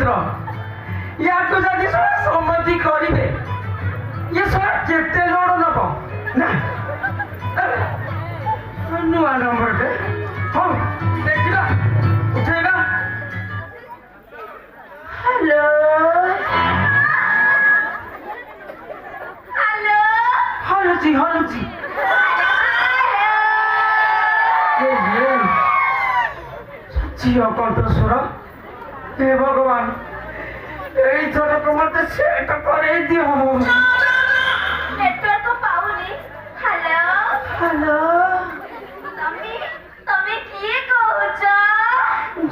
पुत्र या जदि सम्मति करेंगे ये सारा केते लोड़ नब ना नुआ नंबर दे हाँ देखा उठेगा हेलो हेलो हेलो जी सच्ची कंठस्वर हे भगवान यही थरक मत सेट करे दियो नेटवर्क पाउनी हेलो हेलो तमी तमी किए कहूछ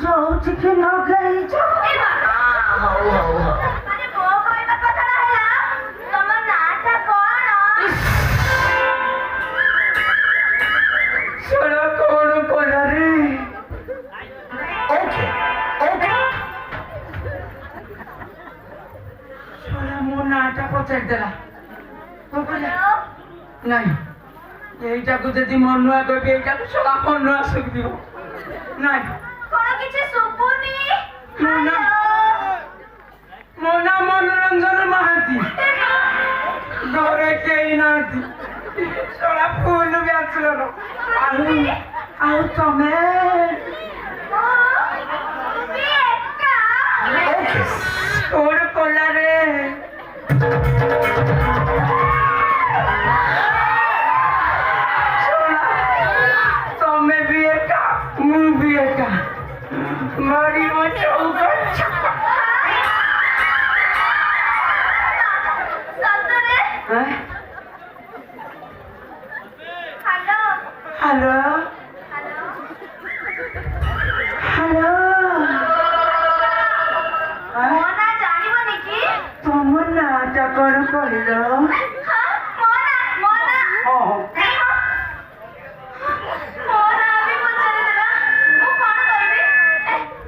जोठी के न गई जो ए बाबा अरे वो कहबा कथा हैला तम नाटा कोन सड़ा कौन कोला रे ओके सड़ा मो नाटा पचार देला तो कहला नहीं এইটা কো যদি মনুয়া কইবে এইটা তো সলা মনুয়া সুখ দিব নাই কোন কিছু সুপুনি মোনা মোনা মনোরঞ্জন মাহাতি ঘরে কেই নাতি সলা ফুল বি আসলো না ଆଉ ତମେ କୋଉଠି କଲାରେ ତମେ ବି ଏକା ମୁଁ ବି ଏକା ମରିବ ଚୌକା ସତରେ हेलो ହ୍ୟାଲୋ हेलो ହ୍ୟାଲୋ मोना जानिबनी की ତମ ନାଁଟା କଣ କହିଲ हां मोना ହଁ मोना अभी पचारि देला मु कोन करबी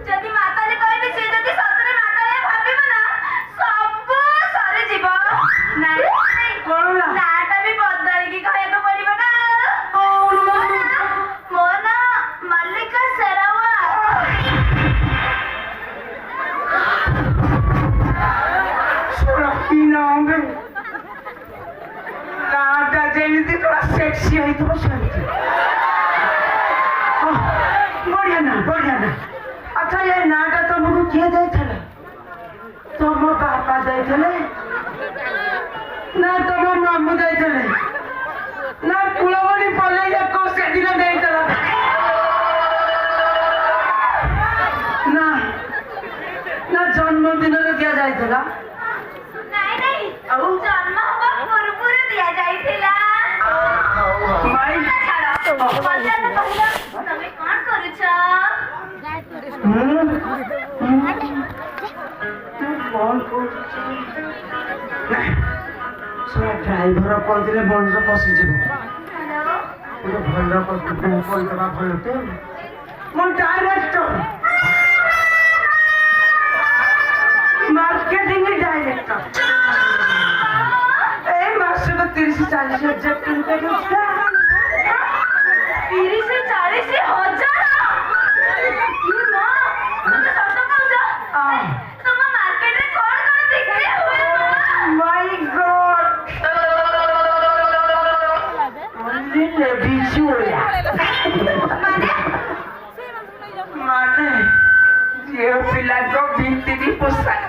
जदी माताले कहबी से जदी सतरे माताले भाबिबो ना सब सरी जीव नहीं କଣ ହେଲା नाटा भी बदल की कहे तो पड़िबो ना मोना मल्लिका सेरावा ଶୁଣ କି ନାମ ନାଁଟା ଯେମିତି ପୁରା ସେକ୍ସି ହେଇଥିବ ସେମିତି ବଢିଆ ନା ଆଚ୍ଛା ଏ ନାଁଟା ତମକୁ କିଏ ଦେଇଥିଲା ତମ ବାପା ଦେଇଥିଲେ ନା ତମ ମାମୁଁ ଦେଇଥିଲେ ନା କୁଳମଣି ପଲେଇଯାକ ସେଦିନ ଦେଇଥିଲା ନା ନା ଜନ୍ମଦିନରେ ଦିଆଯାଇଥିଲା नहीं जन्म हवा पूर्व दिया जाइथिला माई छाड़ो पता तो कहलो तमे कोन करूछ कौन शला ड्राइवर कहते मनुष्य पशिଯିବ हेलो ଗୋଟେ ଭଲ କହିଦେବା ଭଲ ତ ମୁଁ ଡାଇରେକ୍ଟର मार्केटिंग डायरेक्टर ए मासको 30-40 हजार किनके रुपया 30 से 40 हजार ये मां तुम सत कहूछ तुम मार्केट रे कोन बिक्री हुए माय गॉड ओनली लेडी चूड़ा माने ये पिला को भीतरी पोसाक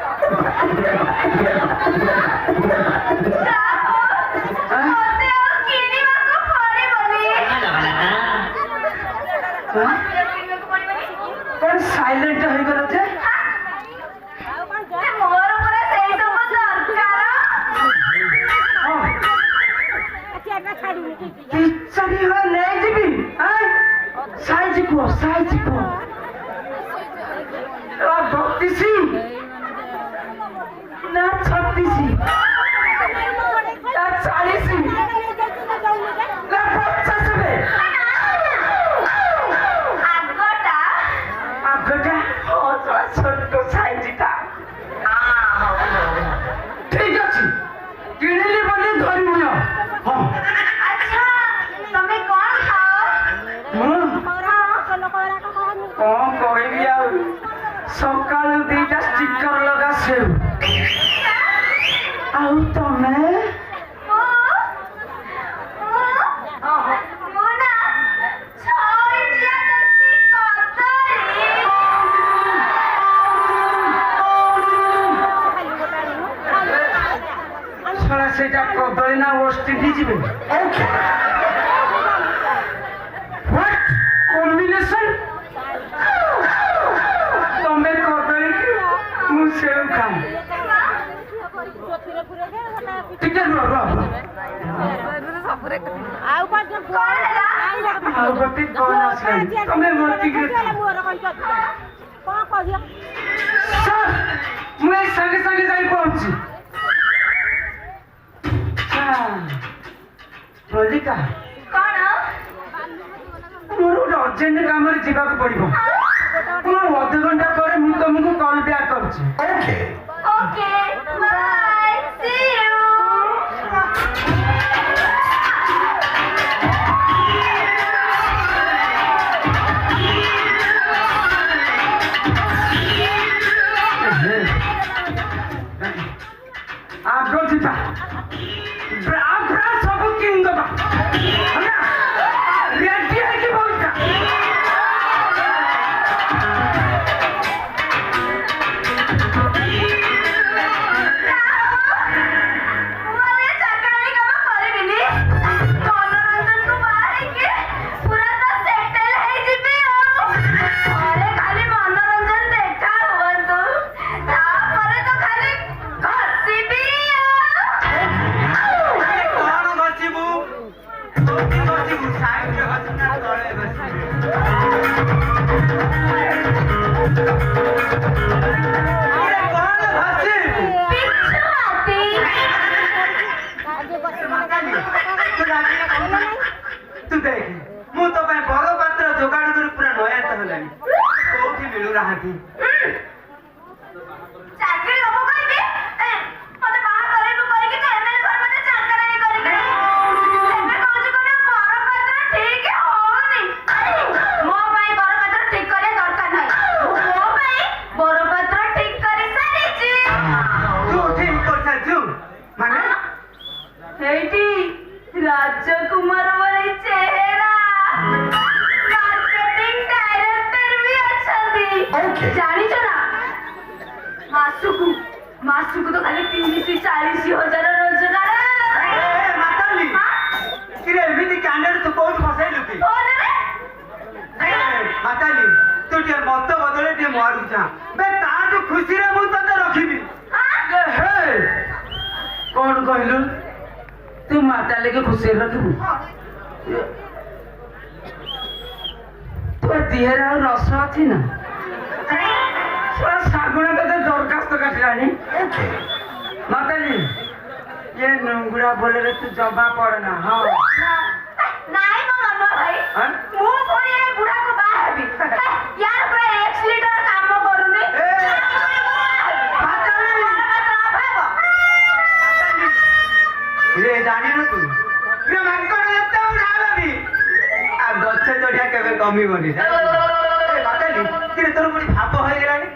कौन साइलेंट हो गलो जे मोर ऊपर सेई सब दरकार किचड़ी हो ले जीबी साइज को भक्तिसी ना 36 ना 40 ना 50 आगटा छोट साइज का ठीक अच्छे किणिली बोली धरी नियो हाँ अच्छा तमे कोन खाओ कौन कहबी ସକାଳୁ ଦିଟା ଷ୍ଟିକର ଲଗା ସେଉ ଆଉ ତମେ ଛଡ଼ା ସେଇଟା କଦଳୀ ନା ଓଷ୍ଟିକି ଯିବେ କମ୍ବିନେସନ ତମେ କଦଳୀ ମୁଁ ସେଉ ଖାଏ ଟିକେ ରୁହ ଆଉ ଗୋଟେ କଣ ଆସିଲାଣି ତମେ ମୋର ଟିକେ ମୁଁ ଏଇ ସାଙ୍ଗେ ସାଙ୍ଗେ ଯାଇ ପହଞ୍ଚି ମଲ୍ଲିକା ମୋର ଗୋଟେ ଅର୍ଜେଣ୍ଟ କାମରେ ଯିବାକୁ ପଡିବ ମୁଁ ଅଧଘଣ୍ଟା ପରେ ମୁଁ ତମକୁ କଲ୍ ବ୍ୟାକ୍ କରୁଛି ଆଗ ଯିବା ସବୁ କିଣିଦବା ରେଡି ହେଇକି ବସିବା तू देख मु तो बड़ पात्र जोगाड़ कर पूरा नया हेलानी कोठी मिलू रहा चाकरी हबो कहि मते बाहा करेबो कहि के एमएलए घर मते चाकरानी करि के एमे कहू कोन बरपात्र ठीक होनी मो भाई बरपात्र ठीक करे दरकार नै मो भाई बरपात्र ठीक करि सारी छी तू ठीक कर साजू माने हेटी राजकुमार वाली चेहरा मार्केटिंग डायरेक्टर भी अच्छी जानी छो ना मासुकु तो खाली 30-40 हजार रोजगार माताली किरे एमिति कैंडिडेट तू कोठ फसाई लुकी माताली तू टे मत बदले टे मारू जा बे ताटू खुशी रे मु तते रखिबी हे कोन कहलु तू माताली के खुशी रखिबू तो दिहरा रस अछि ना सागुना तो दरखास्त काटलानी माताजी ये नुंगुड़ा बोले रे तू जबा पड़ना हाँ नहीं मो मम्मा भाई मु कोनी ए बुढ़ा को बा हेबी यार पूरा 1 लीटर काम करूनी रे जानी न तू रे मांकड़ जत्ता उड़ालबी आ गछ चढ़िया केबे कमी बनी माताजी किरे तोर पुनी भाप होई गेलानी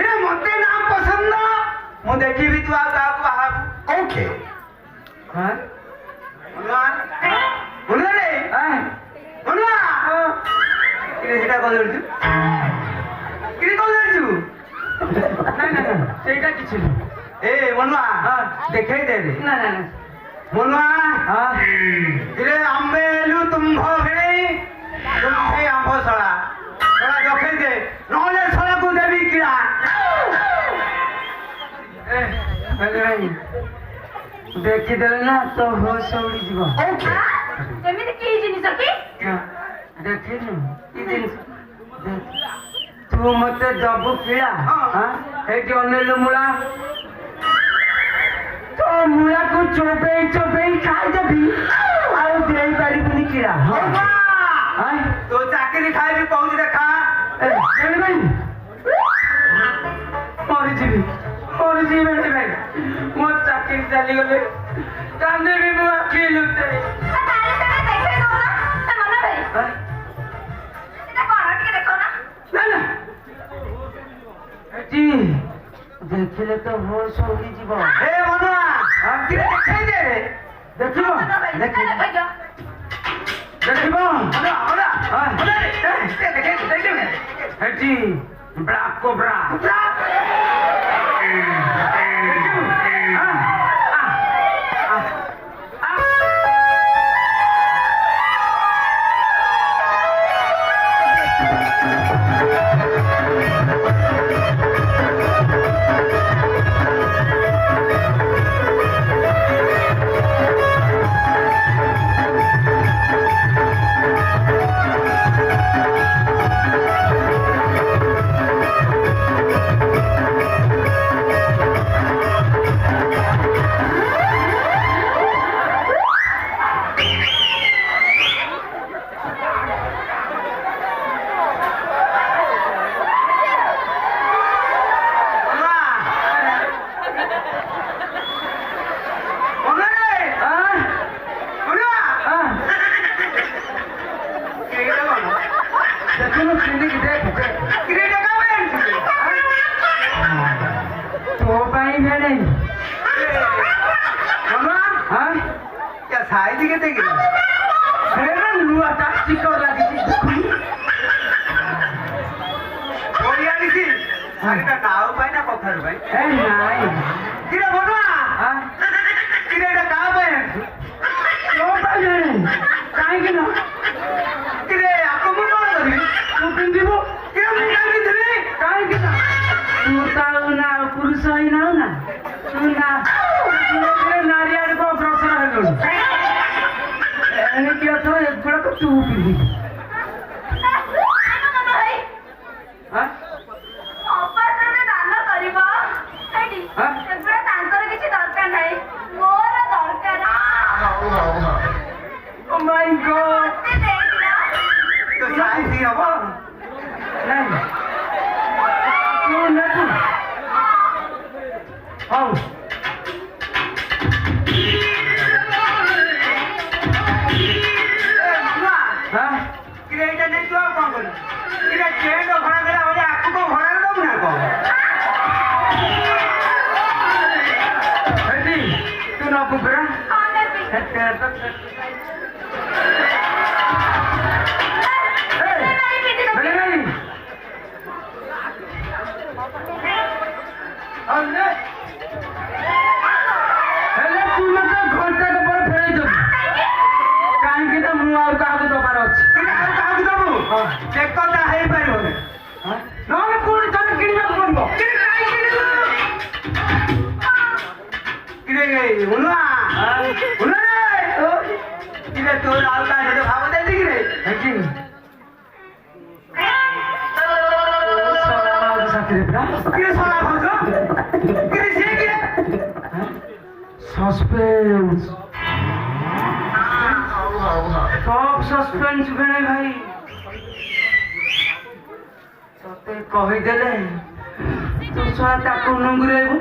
रे मते नाम पसंद मु देखिबी तू आ काकू आहाब ओके हां बोलो रे हां बोलो किरे सेटा कोन करछु किरे कोन करछु ना सेटा किछु ए मनवा हां देखाई दे रे ना मनवा हां किरे आंबेलु तुम भगणे तुम हे आंब सळा देखाई दे नहले सळा को देबी किरा देखी देले ना तो होश उड़ी जीव एमिति की जिनिस की देखी नु की जिनिस तू मते दबु किड़ा हां एटी अनेलु मुळा तो मुळा को चोपे खाई देबी आउ देई पारिबुनी किड़ा हां तो चाकरी खाइबी कहू देखा ए भाई मरी जीवी भाई मो चाकरी चली गले कांदे भी मो अकेले उते तारे से देखे दो ना मना भाई एटा कोन के देखो ना ना ଦେଖିଲେ ତ ହୋସ ଉଡ଼ିଯିବ। ଏ ମନୁଆ କିରେ ଦେଖେଇ ଦେ ଦେଖିବ ଦେଖ ଦେଖିବ ମନୁଆ ମନୁଆ ଦେଖେଇ ଦେ ଏଠି ବ୍ଲାକ୍ କୋବ୍ରା देखो क्लिनिक देख किरे का तो भाई भेड़े मनुआ हाँ क्या साइज के ते गिरे भेड़ा लुआ टाक्सी कर लगी थी ओरिया लिखी साइड का नाव पाई ना पत्थर भाई ए नहीं किरे मनुआ हाँ किरे का का भाई तो भाई भेड़े काहे के ना किरे आपको मुंडा लगी तू पिंदीबो किरे मुंडा बिंदरी काहे के ना तू ताऊ ना पुरुष ही ना ना तू ना तू नारियल को प्रसर हेलो एने क्या तो एक बड़ा को तू पिंदी हाँ ଅପାତ୍ରରେ ଦାନ କରିବ ଏଠି ହଁ? ଏଗୁଡ଼ା ତାଙ୍କର କିଛି ଦରକାର ନାହିଁ ମୋର ଦରକାର ओ माय गॉड ମତେ ଦେଇଦିଅ तो साइज ही हबो नहीं तू ना तू आओ ए मनुआ हाँ किरे एटा नहीं तो कौन कर किरे ट्रेन को भड़ा देला हो आपको को भड़ा दो ना को हेडी तू ना बुबरा ହଁ ନେବି हेड तो ନାଇଁ ପିଟି ଦେବି मेरे नहीं अरे हेले तू मत घंटा के पर फेरै दो काहे कि ना मु और का तो पार अछि किरे आ काहू दबु हां चेक करता है पारिबो ने हां नले कोन तने किनिबा पड़बो किरे काई किरे किरे गई मनुआ मनुआ रे किरे तो राव का तो भाव दे किरे हेडी सोना माउ साथी रे ब्रा किरे सोना भजो किरे से किरे सस्पेंस टॉप सस्पेंस बने भाई तते कहि देले तू सला ताको नुंगरेबू